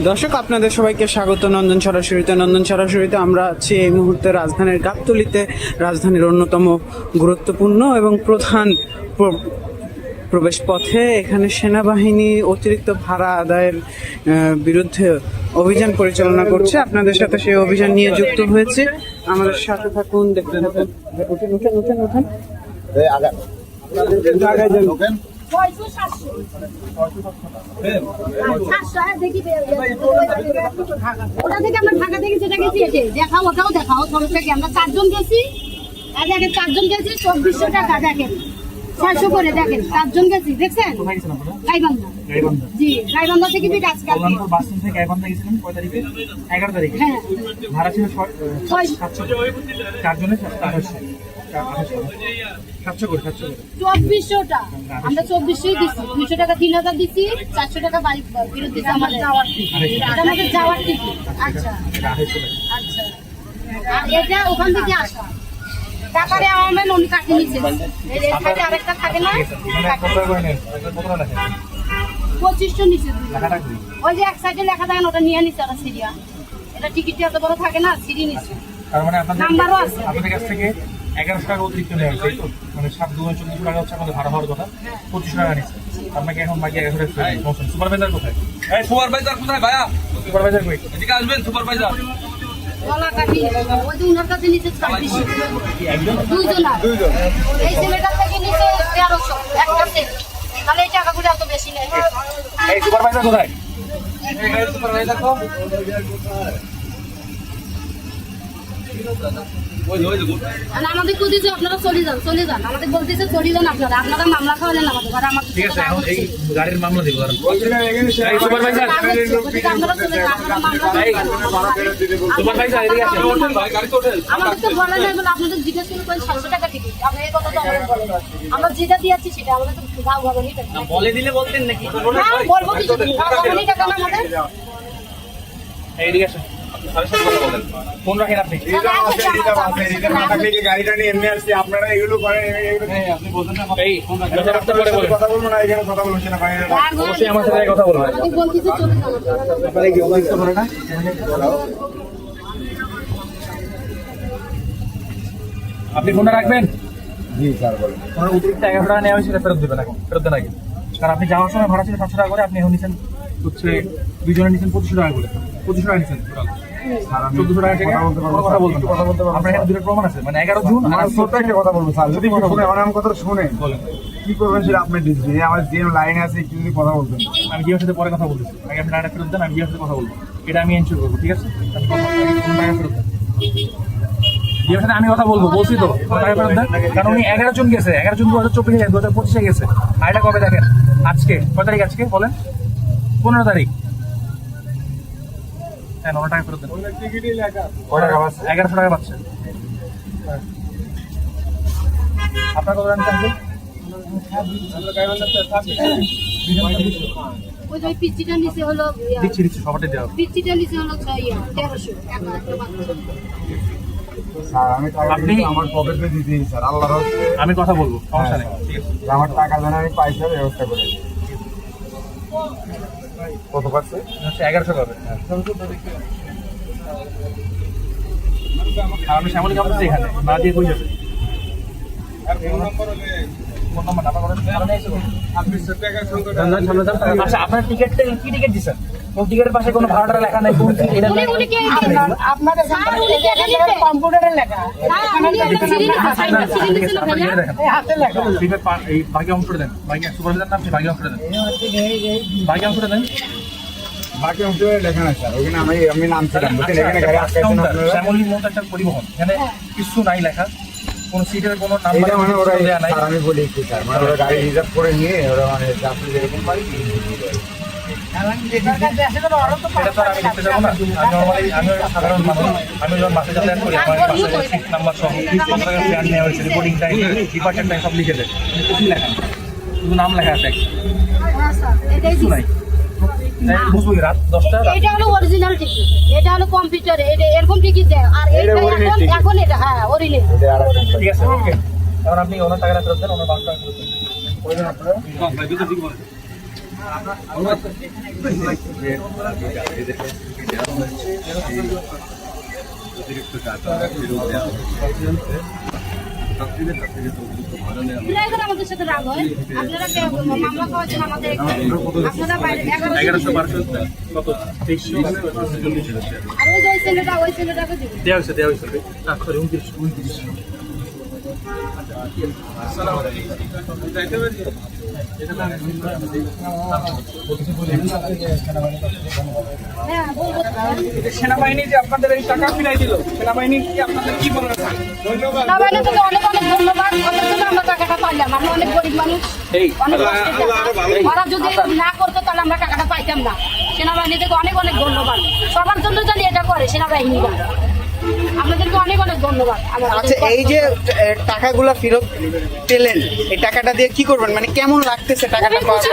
দর্শক আপনাদের সবাইকে স্বাগত নন্দন সরাসরিতে আমরা আছি এই মুহূর্তে রাজধানীর গাবতলীতে। রাজধানীর অন্যতম গুরুত্বপূর্ণ এবং প্রধান প্রবেশ পথে এখানে সেনাবাহিনী অতিরিক্ত ভাড়া আদায়ের বিরুদ্ধে অভিযান পরিচালনা করছে। আপনাদের সাথে সেই অভিযান নিয়ে যুক্ত হয়েছে, আমাদের সাথে থাকুন, দেখতে থাকুন। ওটা থেকে আমরা ঢাকা থেকে যেটা গেছি দেখাও, ওটাও দেখাও। সমস্যা কি, আমরা 4 জন গেছি, 4 জন গেছি 2400 টাকা। দেখেন 600 করে, দেখেন 4 জন গেছি, দেখছেন? গাইবান্ধা। জি, গাইবান্ধা থেকে বিট আজকে বাস স্ট্যান্ড থেকে গাইবান্ধা গেছিলেন কয় তারিখে? 11 তারিখে। হ্যাঁ, ভাড়া ছিল 700, 4 জনের 700 2400 টা আমরা 2400 দিচ্ছি, 200 টাকা 3000 দিচ্ছি, 400 টাকা বাড়ি ফেরত দিচ্ছি। আমাদের যাওয়ার টিকিট, এটা আমাদের যাওয়ার টিকিট। আচ্ছা আচ্ছা, আর এটা ওখান থেকে আসা টাকারে আমার উনি কাটে নিচ্ছে। এই সাইডে আরেকটা থাকে না, 2500 নিচে। ওই যে এক সাইডে লেখা থাকে ওটা নিয়ে নিচ্ছে ওরা সিরিয়া। এটা টিকিটটা এত বড় থাকে না, সিরি নিচ্ছে। তার মানে আপনাদের নাম্বারও আছে। আপনাদের কাছ থেকে 1100 টাকা অতিরিক্ত নেওয়া হয়েছে, তাই তো? মানে 7-2-14 টাকা হচ্ছে আমাদের ভাড়া হওয়ার কথা, 2500 টাকা নিচ্ছে। আপনাকে এখন বাকি 1100 টাকা পৌঁছান। সুপারভাইজার কোথায়? সুপারভাইজার কোথায় ভাইয়া? সুপারভাইজার কই? এদিকে আসবেন সুপারভাইজার। গলা কাটি ওই যে উনার কাছে নিচে 2600। দুইজন। এই ছেলেটার থেকে নিচে 1300 একটা সেট। তাহলে এই টাকাগুলো এত বেশি নেই। এই সুপারভাইজার কোথায়? সুপারভাইজার তো আর আমাদের বলতেছে আপনারা চলে যান, আমাদের বলতেছে চলে যান আপনারা মামলা খাওয়ালেন আমাদের। আর আমাদের ঠিক আছে, এখন এই গাড়ির মামলা দিব। এই সুপারভাইজার, আপনারা চলে যান, সুপারভাইজার এদিকে আসেন। ভাই গাড়ি তো ওঠেন। আমাদের তো বলা যায় বলে আপনাদের জিজ্ঞেস করে 700 টাকা টিকিট। আমরা এই কথা তো আমাদের বলে না। আমরা যেটা দিয়েছি সেটা আমাদের তো দাও হবে না। এটা বলে দিলে বলতেন নাকি? হ্যাঁ, বলবো কিছু দাও হবে না টাকা না আমাদের। এইদিকে আসেন। ফোন রাখেন আপনি। গাড়িটা নিয়ে এমনি আসছি, আপনারা এগুলো করেন। এই কথাবার্তা পরে বলেন। কথা বলবো না, এখানে কথা বলবো না। অবশ্যই আমার সাথে কথা বলবেন। আমাদের বলতেছে চলে যান আপনারা। আপনারা কি অবস্থা করে না? আপনি ফোনটা রাখবেন। জি স্যার, বলেন। ওনার অতিরিক্ত 1100 টাকা নেওয়া হয়েছে, ফেরত দেবেন। এখন ফেরত দেন আগে, কারণ আপনি যাওয়ার সময় ভাড়া ছিল 700 টাকা করে, আপনি এখন নিচ্ছেন হচ্ছে 2 জনে নিচ্ছেন 2500 টাকা করে। 2500 টাকা নিচ্ছেন টোটাল। 1400 টাকা থেকে কথা বলবেন। আপনার এখানে দুটো প্রমাণ আছে, মানে 11 জুন আর ছোট্ট একটা কথা বলবো স্যার, যদি শুনে আমার কথা শুনে বলেন। কি করবেন সেটা আপনি ডিসি। আমার যে লাইন আছে কি যদি কথা বলবেন। আমি জিওর সাথে পরে কথা বলতেছি, আগে আপনি টাকা ফেরত দেন, আমি জিওর সাথে কথা বলবো। এটা আমি এনশিওর করবো, ঠিক আছে? আপনি টাকা ফেরত দেন। জিওর সাথে আমি কথা বলবো, বলছি তো টাকা ফেরত দেন। কারণ উনি 11 জন গেছে, 11 জন 2024 2025 গেছে। আর এটা কবে দেখেন? আজকে কয় তারিখ? আজকে বলেন 15 তারিখ। হ্যাঁ, ওনার টাকা ফেরত দেন। 1100 টাকা পাচ্ছে। আপনার কত জানতে চান? ওই যে পিচিটা নিচে হলো দিচ্ছি সবারটা দেওয়া। পিচিটা নিচে হলো 1300 একটা বাচ্চা। স্যার আমি আপনি আমার পকেটে দিতেই স্যার, আল্লাহর হস্তে আমি কথা বলবো, সমস্যা নেই, ঠিক আছে? আমার টাকা যেন আমি পয়সার ব্যবস্থা করে দিই। কত পাচ্ছে? হচ্ছে 1100 পাবে। আমি শ্যামলী কাপড় এখানে না দিয়ে কই যাবে? ফোন নাম্বার নাম্বার বলেন। আচ্ছা, আপনার টিকিটটা কি টিকিট দিচ্ছেন? কোন টিকিটের পাশে কোনো ভাড়াটা লেখা নাই? কোন এটা উনি কি আপনাদের কম্পিউটারে লেখা হাতে লেখা টিকিট এই বাকি অংশটা দেন। বাকি সুপারভাইজার নাম, বাকি অংশটা দেন। বাকি অংশটা দেন। বাকি অংশ লেখা না স্যার, ওখানে আমি নাম ছিলাম, বুঝছেন? এখানে গাড়ি আটকাইছেন আপনারা। শ্যামলী মতো একটা পরিবহন, এখানে কিছু নাই লেখা, কোন সিটের কোনো নাম্বার এটা মানে ওরা দেওয়া নাই। স্যার আমি বলি কি স্যার, মানে ওরা গাড়ি রিজার্ভ করে নিয়ে ওরা মানে যাত্রী যেরকম পারি সেটা তো আর আমি দেখতে যাবো না। আমি নর্মালি আমি সাধারণ মানুষ, আমি যখন বাসে যাতায়াত করি আমার বাসে সিট নাম্বার সহ কত টাকা ফেয়ার নেওয়া হয়েছে, রিপোর্টিং টাইম, ডিপার্চার টাইম সব লিখে দেয়। কিছুই লেখা নেই, শুধু নাম লেখা আছে, কিছু নাই। বুঝবো কি রাত 10টা? এটা হলো অরিজিনাল টিকিট, এটা হলো কম্পিউটারে এরকম টিকিট দেয়। আর এটা এখন এটা হ্যাঁ অরিজিনাল। ঠিক আছে, ওকে। এখন আপনি ওনার টাকাটা ফেরত দেন, ওনার 5 টাকা ফেরত দেন। ওই জন্য আপনারা ভাই ভিতর দিকে বলেন। অতিরিক্ত টাকা ফেরত দেওয়া হচ্ছে এখন আমাদের সাথে রাগ হয় আপনারা মামলা করেছেন আমাদের আপনারা বাইরে 1100 কত 2300 আর ওই ছেলেটাকে দিবেন দেওয়া হয়েছে আখরে 29 হ্যাঁ বলবো সেনাবাহিনী যে আপনাদের এই টাকা ফিরাই দিল, সেনাবাহিনী কি আপনাদের কি মনে হয়? সেনাবাহিনী থেকে অনেক অনেক ধন্যবাদ ওদের জন্য আমরা টাকাটা পাইলাম আমরা অনেক গরিব মানুষ অনেক কষ্টের টাকা। ওরা যদি না করতো তাহলে আমরা টাকাটা পাইতাম না সেনাবাহিনী থেকে অনেক অনেক ধন্যবাদ সবার জন্য জানি এটা করে সেনাবাহিনীরা আপনাদেরকে অনেক অনেক ধন্যবাদ আচ্ছা, এই যে টাকাগুলো ফেরত পেলেন, এই টাকাটা দিয়ে কি করবেন, মানে কেমন লাগতেছে টাকাটা খুবই খুশি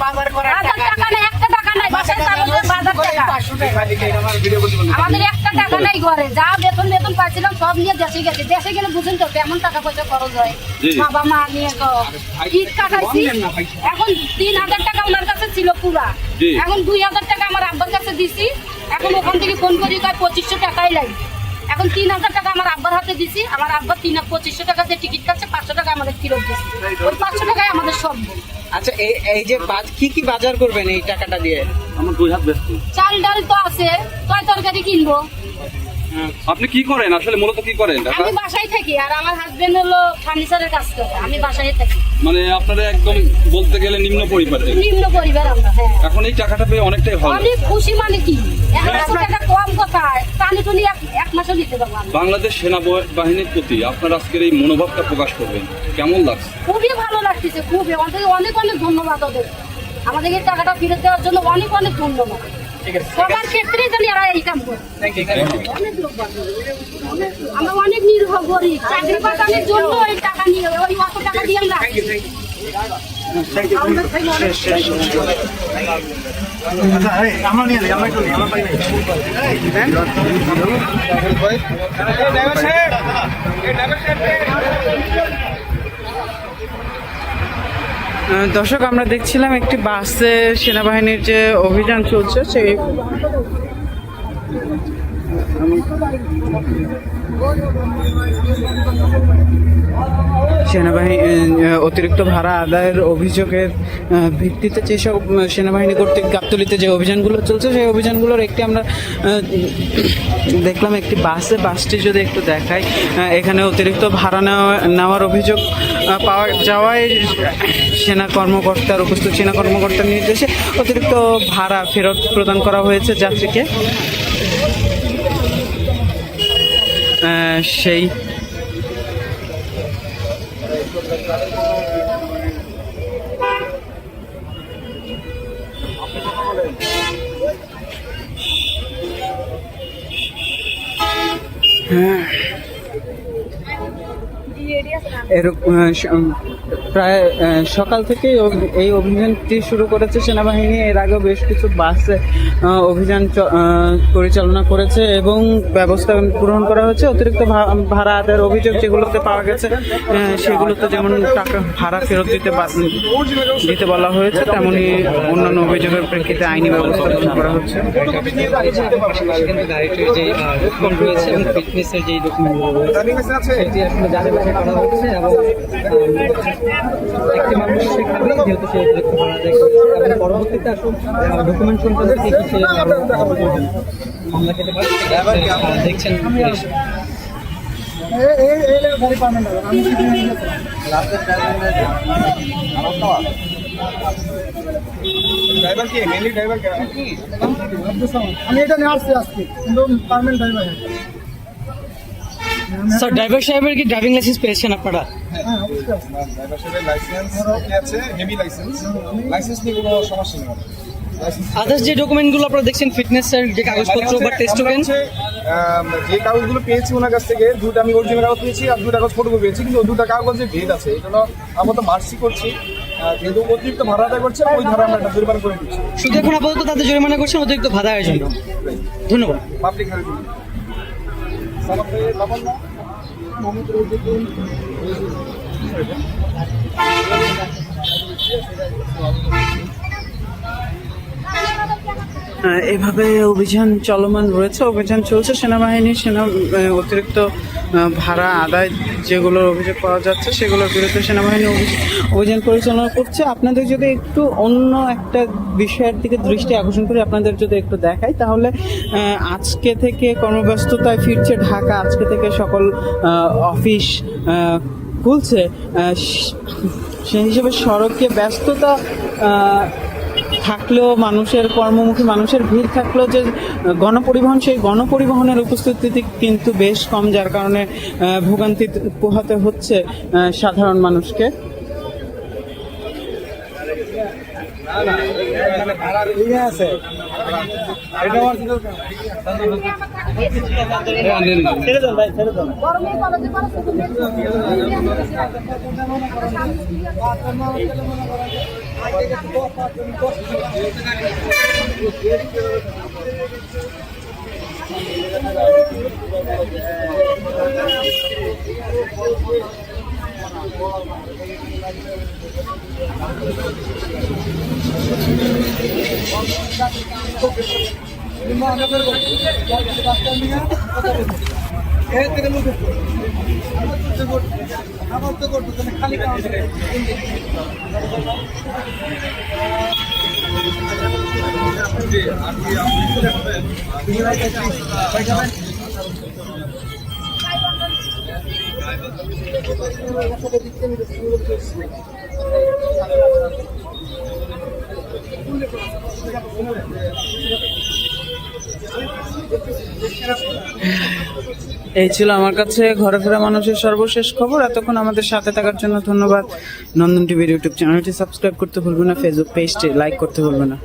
পাওয়ার পর? লাগতেছে। বাজার টাকা নাই, একটা টাকা নাই, বাসায় চালানোর বাজার টাকা। আমাদের একটা টাকা নাই ঘরে যা বেতন পাচ্ছিলাম সব নিয়ে দেশে গেছে দেশে গেলে বুঝেন তো কেমন টাকা পয়সা খরচ হয় বাবা মা নিয়ে তো ঈদ কাটাইছি এখন 3000 টাকা ওনার কাছে ছিল পুরা এখন 2000 টাকা আমার আব্বার কাছে দিছি এখন ওখান থেকে ফোন করি কয় 2500 টাকাই লাগে এখন 3000 টাকা আমার আব্বার হাতে দিছি আমার আব্বা 2500 টাকা দিয়ে টিকিট কাটছে 500 টাকা আমাদের ফেরত দিচ্ছে ওই 500 টাকায় আমাদের সব আচ্ছা, এই যে কি বাজার করবেন এই টাকাটা দিয়ে? আমার 2 হাত ব্যস্ত চাল ডাল তো আছে তয় তরকারি কিনবো আপনি কি করেন আসলে, মূলত কি করেন? আমি বাসায় থাকি আর আমার হাজবেন্ড হলো ফার্নিচারের কাজ করে আমি বাসায় থাকি মানে আপনারা একদম বলতে গেলে নিম্ন পরিবারে। নিম্ন পরিবার আমরা হ্যাঁ এখন এই টাকাটা পেয়ে অনেকটাই ভালো। অনেক খুশি মানে কি 100 টাকা কম কোথায় টানি টুনি এক মাসও দিতে পারবো আমরা। বাংলাদেশ সেনাবাহিনীর প্রতি আপনার আজকের এই মনোভাবটা প্রকাশ করবেন, কেমন লাগছে? খুবই ভালো লাগতেছে খুবই ওদেরকে অনেক অনেক ধন্যবাদ ওদের আমাদেরকে টাকাটা ফেরত দেওয়ার জন্য অনেক অনেক ধন্যবাদ সবার ক্ষেত্রেই জানি এরা এই কাম করে অনেক লোক বাদ দিল। আমরা অনেক নির্ভর করি চাকরি বাকরির জন্য এই টাকা নিয়ে ওই অত টাকা দিয়ে আমরা দর্শক, আমরা দেখছিলাম একটি বাসে সেনাবাহিনীর যে অভিযান চলছে সেই সেনাবাহিনী অতিরিক্ত ভাড়া আদায়ের অভিযোগের ভিত্তিতে যেসব সেনাবাহিনী কর্তৃক গাবতলীতে যে অভিযানগুলো চলছে সেই অভিযানগুলোর একটি আমরা দেখলাম একটি বাসটি যদি একটু দেখাই, এখানে অতিরিক্ত ভাড়া নেওয়ার অভিযোগ পাওয়া যাওয়ায় উপস্থিত সেনা কর্মকর্তার নির্দেশে অতিরিক্ত ভাড়া ফেরত প্রদান করা হয়েছে যাত্রীকে। সেই প্রায় সকাল থেকে এই অভিযানটি শুরু করেছে সেনাবাহিনী। এর আগেও বেশ কিছু বাসে অভিযান পরিচালনা করেছে এবং ব্যবস্থা গ্রহণ করা হয়েছে। অতিরিক্ত ভাড়া আদায়ের অভিযোগ যেগুলোতে পাওয়া গেছে সেগুলোতে যেমন টাকা ভাড়া ফেরত দিতে বলা হয়েছে, তেমনি অন্যান্য অভিযোগের প্রেক্ষিতে আইনি ব্যবস্থা গ্রহণ করা হচ্ছে। গাড়িটির যে ডকুমেন্ট রয়েছে এবং ফিটনেসের যে ডকুমেন্টগুলো রয়েছে সেটি আসলে যাচাই করা হচ্ছে এবং একটি মানুষ সেখানে যেহেতু সে অতিরিক্ত ভাড়া আদায় করেছে এবং পরবর্তীতে আসলে ডকুমেন্ট সম্পর্কে কি কি সে মামলা খেতে পারে দেখছেন পুলিশ। আমি এটা নিয়ে আসছি আজকে কিন্তু পার্মানেন্ট ড্রাইভার স্যার ড্রাইভার সাহেবের কি ড্রাইভিং লাইসেন্স পেয়েছেন আপনারা? হ্যাঁ অবশ্যই আছে। ড্রাইভার সাহেবের লাইসেন্স কি আছে, হেভি লাইসেন্স নিয়ে কোনো সমস্যা নেই। আদার্স যে ডকুমেন্টগুলো আপনারা দেখছেন ফিটনেসের যে কাগজপত্র বা টেস্ট টোকেন, যে কাগজগুলো পেয়েছি ওনার কাছ থেকে দুটো আমি অরিজিনাল কাগজ পেয়েছি আর দুটো কাগজ ফটোকপি পেয়েছি, কিন্তু দুটো কাগজে ভেদ আছে। এই জন্য আমরা তো মার্সি করছি, যেহেতু অতিরিক্ত ভাড়া আদায় করছে ওই ধারা আমরা একটা জরিমানা করে দিচ্ছি। শুধু এখন আপাতত তাদের জরিমানা করছেন অতিরিক্ত ভাড়া আয়ের জন্য। ধন্যবাদ। পাবলিক হেলথ এভাবে অভিযান চলমান রয়েছে, অভিযান চলছে। সেনাবাহিনীর অতিরিক্ত ভাড়া আদায় যেগুলোর অভিযোগ পাওয়া যাচ্ছে সেগুলোর বিরুদ্ধে সেনাবাহিনী অভিযান পরিচালনা করছে। আপনাদের যদি একটু অন্য একটা বিষয়ের দিকে দৃষ্টি আকর্ষণ করি, আপনাদের যদি একটু দেখাই, তাহলে আজকে থেকে কর্মব্যস্ততায় ফিরছে ঢাকা। আজকে থেকে সকল অফিস খুলছে, সেই হিসেবে সড়কে ব্যস্ততা থাকলেও মানুষের কর্মমুখী মানুষের ভিড় থাকলেও যে গণপরিবহন, সেই গণপরিবহনের উপস্থিতি কিন্তু বেশ কম, যার কারণে ভোগান্তি পোহাতে হচ্ছে সাধারণ মানুষকে। গরমে কলেজে পড়া শুধু খালি এই ছিল আমার কাছে ঘরে ফেরা মানুষের সর্বশেষ খবর। এতক্ষণ আমাদের সাথে থাকার জন্য ধন্যবাদ। নন্দন টিভির ইউটিউব চ্যানেলটি সাবস্ক্রাইব করতে ভুলবেন না, ফেসবুক পেজটি লাইক করতে ভুলবেন না।